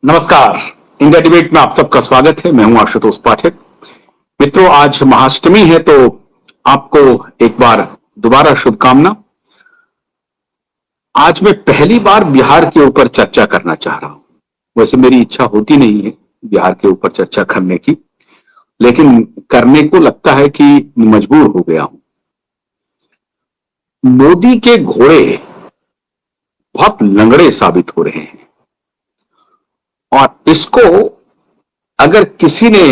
नमस्कार। India debate में आप सबका स्वागत है। मैं हूं आशुतोष पाठक। मित्रों, आज महाअष्टमी है तो आपको एक बार दोबारा शुभकामना। आज मैं पहली बार बिहार के ऊपर चर्चा करना चाह रहा हूं। वैसे मेरी इच्छा होती नहीं है बिहार के ऊपर चर्चा करने की, लेकिन करने को लगता है कि मजबूर हो गया हूं। मोदी के घोड़े बहुत लंगड़े साबित हो रहे हैं और इसको अगर किसी ने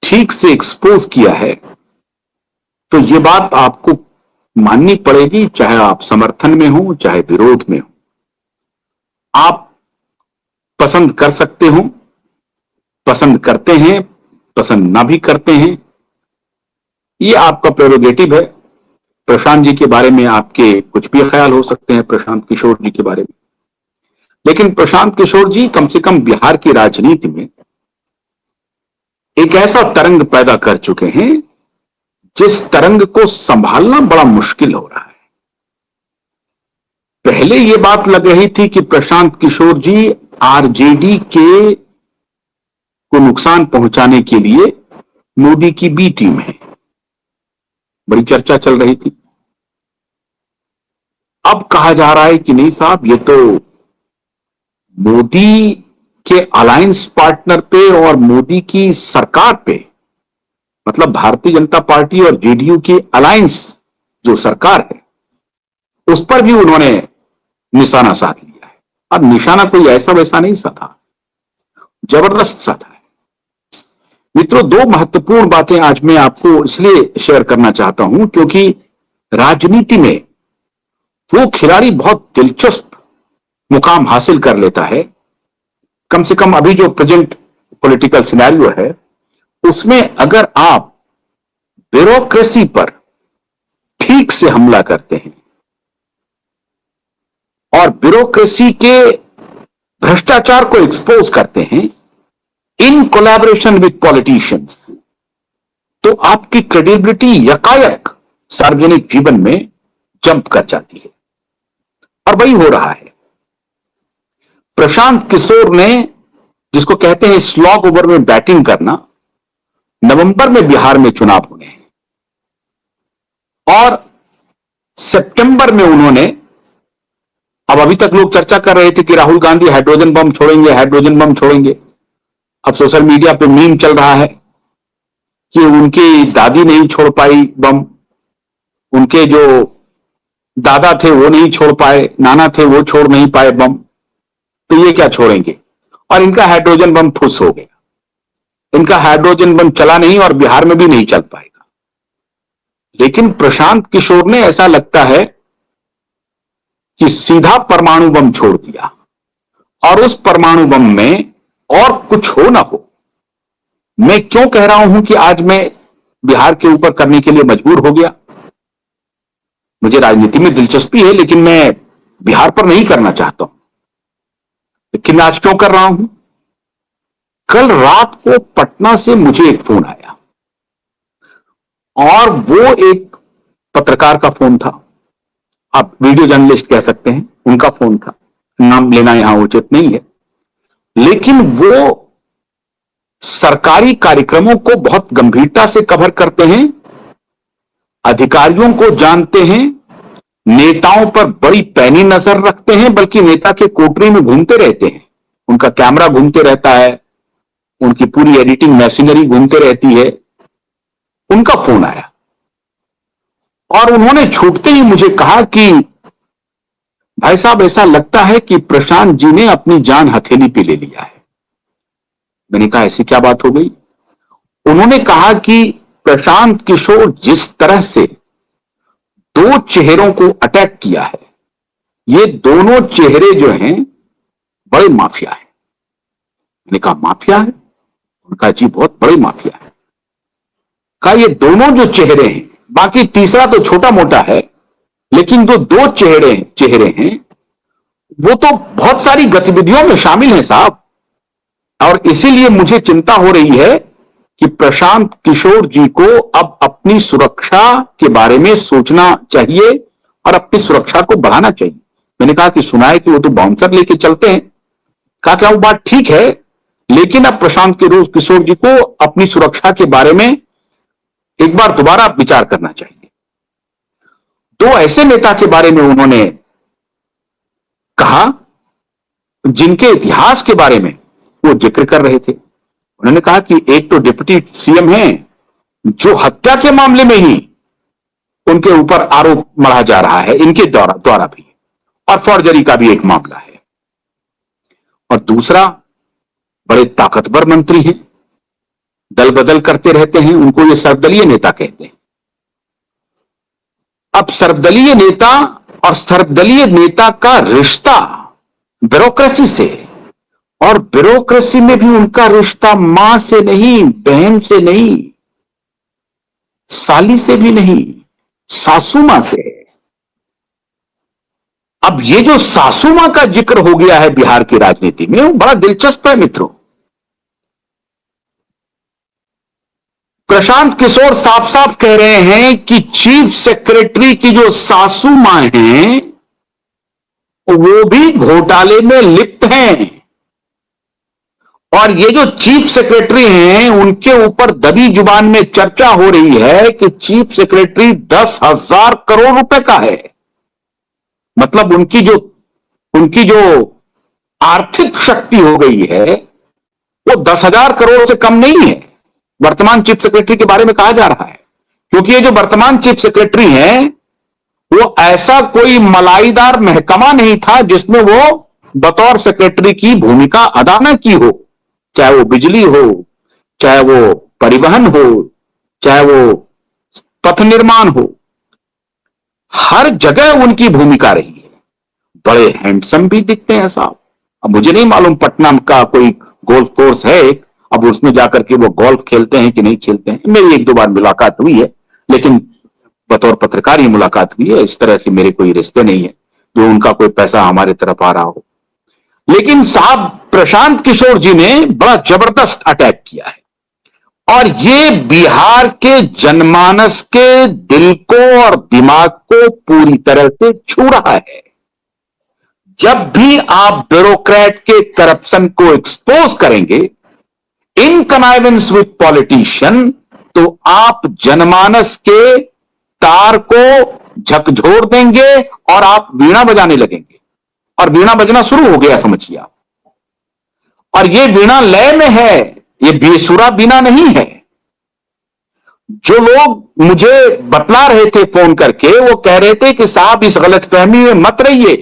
ठीक से एक्सपोज किया है तो ये बात आपको माननी पड़ेगी, चाहे आप समर्थन में हो चाहे विरोध में हो। आप पसंद कर सकते हो, पसंद करते हैं, पसंद ना भी करते हैं, ये आपका प्रेरोगेटिव है। प्रशांत जी के बारे में आपके कुछ भी ख्याल हो सकते हैं, प्रशांत किशोर जी के बारे में, लेकिन प्रशांत किशोर जी कम से कम बिहार की राजनीति में एक ऐसा तरंग पैदा कर चुके हैं जिस तरंग को संभालना बड़ा मुश्किल हो रहा है। पहले यह बात लग रही थी कि प्रशांत किशोर जी आरजेडी के को नुकसान पहुंचाने के लिए मोदी की बी टीम है, बड़ी चर्चा चल रही थी। अब कहा जा रहा है कि नहीं साहब, ये तो मोदी के अलायंस पार्टनर पे और मोदी की सरकार पे, मतलब भारतीय जनता पार्टी और जेडीयू की अलायंस जो सरकार है उस पर भी उन्होंने निशाना साध लिया है। और निशाना कोई ऐसा वैसा नहीं सा था, जबरदस्त सा था। मित्रों, दो महत्वपूर्ण बातें आज मैं आपको इसलिए शेयर करना चाहता हूं क्योंकि राजनीति में वो खिलाड़ी बहुत दिलचस्प मुकाम हासिल कर लेता है। कम से कम अभी जो प्रेजेंट पॉलिटिकल सिनेरियो है उसमें अगर आप ब्यूरोक्रेसी पर ठीक से हमला करते हैं और ब्यूरोक्रेसी के भ्रष्टाचार को एक्सपोज करते हैं इन कोलैबोरेशन विद पॉलिटिशियंस, तो आपकी क्रेडिबिलिटी यकायक सार्वजनिक जीवन में जंप कर जाती है। और वही हो रहा है। प्रशांत किशोर ने, जिसको कहते हैं स्लॉग ओवर में बैटिंग करना, नवंबर में बिहार में चुनाव होने हैं और सितंबर में उन्होंने, अब अभी तक लोग चर्चा कर रहे थे कि राहुल गांधी हाइड्रोजन बम छोड़ेंगे, हाइड्रोजन बम छोड़ेंगे। अब सोशल मीडिया पे मीम चल रहा है कि उनकी दादी नहीं छोड़ पाई बम, उनके जो दादा थे वो नहीं छोड़ पाए, नाना थे वो छोड़ नहीं पाए बम, तो ये क्या छोड़ेंगे। और इनका हाइड्रोजन बम फुस हो गया, इनका हाइड्रोजन बम चला नहीं और बिहार में भी नहीं चल पाएगा। लेकिन प्रशांत किशोर ने, ऐसा लगता है कि सीधा परमाणु बम छोड़ दिया और उस परमाणु बम में और कुछ हो ना हो। मैं क्यों कह रहा हूं कि आज मैं बिहार के ऊपर करने के लिए मजबूर हो गया। मुझे राजनीति में दिलचस्पी है लेकिन मैं बिहार पर नहीं करना चाहता हूं। लेकिन आज क्यों कर रहा हूं? कल रात को पटना से मुझे एक फोन आया और वो एक पत्रकार का फोन था, आप वीडियो जर्नलिस्ट कह सकते हैं, उनका फोन था। नाम लेना यहां उचित नहीं है, लेकिन वो सरकारी कार्यक्रमों को बहुत गंभीरता से कवर करते हैं, अधिकारियों को जानते हैं, नेताओं पर बड़ी पैनी नजर रखते हैं, बल्कि नेता के कोठरी में घूमते रहते हैं, उनका कैमरा घूमते रहता है, उनकी पूरी एडिटिंग मशीनरी घूमते रहती है। उनका फोन आया और उन्होंने छूटते ही मुझे कहा कि भाई साहब, ऐसा लगता है कि प्रशांत जी ने अपनी जान हथेली पे ले लिया है। मैंने कहा ऐसी क्या बात हो गई? उन्होंने कहा कि प्रशांत किशोर जिस तरह से दो चेहरों को अटैक किया है, ये दोनों चेहरे जो हैं बड़े माफिया है। मैंने कहा माफिया है? उनका जी बहुत बड़े माफिया है। कहा ये दोनों जो चेहरे हैं, बाकी तीसरा तो छोटा मोटा है, लेकिन जो दो चेहरे हैं वो तो बहुत सारी गतिविधियों में शामिल हैं साहब। और इसीलिए मुझे चिंता हो रही है कि प्रशांत किशोर जी को अब अपनी सुरक्षा के बारे में सोचना चाहिए और अपनी सुरक्षा को बढ़ाना चाहिए। मैंने कहा कि सुना है कि वो तो बाउंसर लेके चलते हैं, कहा क्या वो बात ठीक है, लेकिन अब प्रशांत किशोर जी को अपनी सुरक्षा के बारे में एक बार दोबारा विचार करना चाहिए। दो ऐसे नेता के बारे में उन्होंने कहा जिनके इतिहास के बारे में वो जिक्र कर रहे थे। उन्होंने कहा कि एक तो डिप्टी सीएम हैं जो हत्या के मामले में ही उनके ऊपर आरोप मढ़ा जा रहा है, इनके द्वारा भी, और फॉर्जरी का भी एक मामला है। और दूसरा, बड़े ताकतवर मंत्री हैं, दल बदल करते रहते हैं, उनको ये सर्वदलीय नेता कहते हैं। अब सर्वदलीय नेता और सर्वदलीय नेता का रिश्ता ब्यूरोक्रेसी से, और ब्यूरोक्रेसी में भी उनका रिश्ता मां से नहीं, बहन से नहीं, साली से भी नहीं, सासू मां से। अब ये जो सासू मां का जिक्र हो गया है बिहार की राजनीति में, वो बड़ा दिलचस्प है मित्रों। प्रशांत किशोर साफ साफ कह रहे हैं कि चीफ सेक्रेटरी की जो सासू मां हैं वो भी घोटाले में लिप्त हैं, और ये जो चीफ सेक्रेटरी हैं उनके ऊपर दबी जुबान में चर्चा हो रही है कि चीफ सेक्रेटरी 10,000 करोड़ रुपए का है। मतलब उनकी जो आर्थिक शक्ति हो गई है वो 10,000 करोड़ से कम नहीं है, वर्तमान चीफ सेक्रेटरी के बारे में कहा जा रहा है। क्योंकि ये जो वर्तमान चीफ सेक्रेटरी हैं वो ऐसा कोई मलाईदार महकमा नहीं था जिसमें वो बतौर सेक्रेटरी की भूमिका अदा न की हो, चाहे वो बिजली हो, चाहे वो परिवहन हो, चाहे वो पथ निर्माण हो, हर जगह उनकी भूमिका रही है। बड़े हैंडसम भी दिखते हैं साहब। अब मुझे नहीं मालूम पटना का कोई गोल्फ कोर्स है, अब उसमें जाकर के वो गोल्फ खेलते हैं कि नहीं खेलते हैं। मेरी एक दो बार मुलाकात हुई है, लेकिन बतौर पत्रकार ही मुलाकात हुई है, इस तरह के मेरे कोई रिश्ते नहीं है जो उनका कोई पैसा हमारे तरफ आ रहा हो। लेकिन साहब प्रशांत किशोर जी ने बड़ा जबरदस्त अटैक किया है, और ये बिहार के जनमानस के दिल को और दिमाग को पूरी तरह से छू रहा है। जब भी आप ब्यूरोक्रेट के करप्शन को एक्सपोज करेंगे इन कनाइवेंस विद पॉलिटिशियन, तो आप जनमानस के तार को झकझोर देंगे और आप वीणा बजाने लगेंगे, और वीणा बजना शुरू हो गया समझिए आप। और ये वीणा लय में है, ये बेसुरा वीणा नहीं है। जो लोग मुझे बतला रहे थे फोन करके, वो कह रहे थे कि साहब इस गलतफहमी में मत रहिए,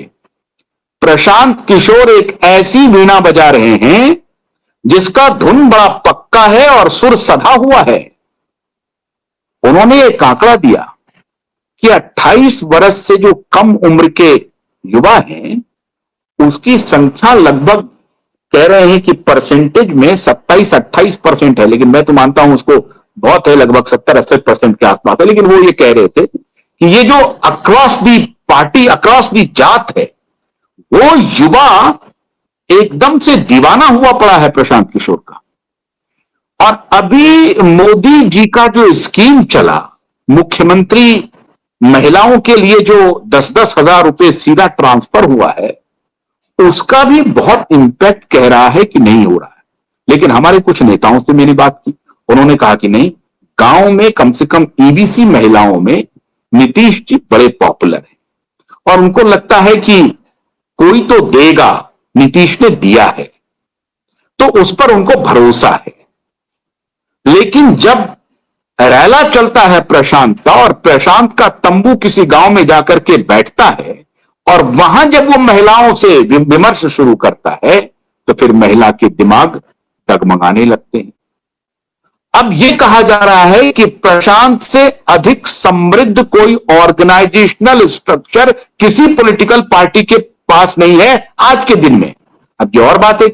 प्रशांत किशोर एक ऐसी वीणा बजा रहे हैं जिसका धुन बड़ा पक्का है और सुर सधा हुआ है। उन्होंने एक आंकड़ा दिया कि 28 वर्ष से जो कम उम्र के युवा हैं उसकी संख्या लगभग कह रहे हैं कि परसेंटेज में 27-28% है, लेकिन मैं तो मानता हूं उसको बहुत है, लगभग 70-80% के आसपास है। लेकिन वो ये कह रहे थे कि ये जो across the party, across the जात है, वो युवा एकदम से दीवाना हुआ पड़ा है प्रशांत किशोर का। और अभी मोदी जी का जो स्कीम चला, मुख्यमंत्री महिलाओं के लिए जो 10-10 हजार रुपए सीधा ट्रांसफर हुआ है, उसका भी बहुत इंपैक्ट कह रहा है कि नहीं हो रहा है। लेकिन हमारे कुछ नेताओं से मैंने बात की, उन्होंने कहा कि नहीं, गांव में कम से कम ईबीसी महिलाओं में नीतीश जी बड़े पॉपुलर हैं, और उनको लगता है कि कोई तो देगा, नीतीश ने दिया है, तो उस पर उनको भरोसा है। लेकिन जब रैला चलता है प्रशांत का, और प्रशांत का तंबू किसी गांव में जाकर के बैठता है, और वहां जब वो महिलाओं से विमर्श शुरू करता है, तो फिर महिला के दिमाग डगमगाने लगते हैं। अब यह कहा जा रहा है कि प्रशांत से अधिक समृद्ध कोई ऑर्गेनाइजेशनल स्ट्रक्चर किसी पॉलिटिकल पार्टी के पास नहीं है आज के दिन में। अब ये और बात है